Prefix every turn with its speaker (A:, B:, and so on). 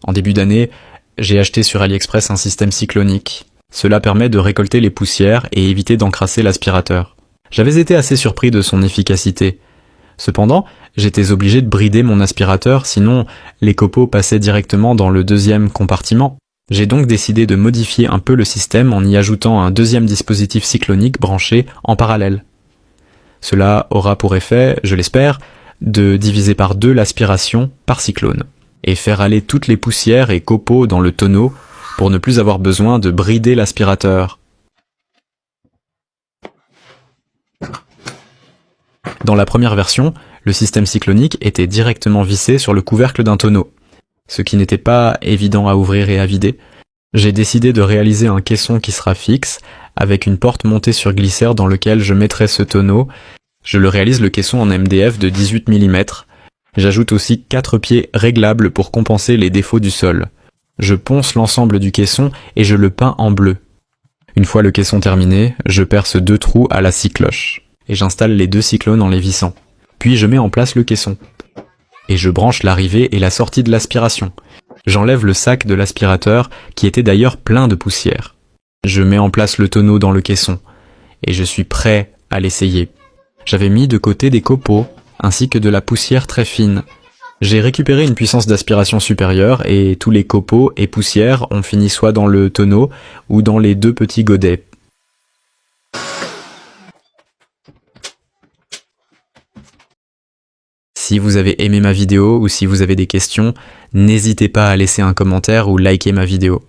A: En début d'année, j'ai acheté sur AliExpress un système cyclonique. Cela permet de récolter les poussières et éviter d'encrasser l'aspirateur. J'avais été assez surpris de son efficacité. Cependant, j'étais obligé de brider mon aspirateur, sinon les copeaux passaient directement dans le deuxième compartiment. J'ai donc décidé de modifier un peu le système en y ajoutant un deuxième dispositif cyclonique branché en parallèle. Cela aura pour effet, je l'espère, de diviser par 2 l'aspiration par cyclone et faire aller toutes les poussières et copeaux dans le tonneau pour ne plus avoir besoin de brider l'aspirateur. Dans la première version, le système cyclonique était directement vissé sur le couvercle d'un tonneau, ce qui n'était pas évident à ouvrir et à vider. J'ai décidé de réaliser un caisson qui sera fixe, avec une porte montée sur glisseur dans lequel je mettrai ce tonneau. Je le réalise le caisson en MDF de 18 mm. J'ajoute aussi 4 pieds réglables pour compenser les défauts du sol. Je ponce l'ensemble du caisson et je le peins en bleu. Une fois le caisson terminé, je perce 2 trous à la scie cloche et j'installe les 2 cyclones en les vissant. Puis je mets en place le caisson. Et je branche l'arrivée et la sortie de l'aspiration. J'enlève le sac de l'aspirateur qui était d'ailleurs plein de poussière. Je mets en place le tonneau dans le caisson et je suis prêt à l'essayer. J'avais mis de côté des copeaux ainsi que de la poussière très fine. J'ai récupéré une puissance d'aspiration supérieure et tous les copeaux et poussières ont fini soit dans le tonneau ou dans les 2 petits godets. Si vous avez aimé ma vidéo ou si vous avez des questions, n'hésitez pas à laisser un commentaire ou liker ma vidéo.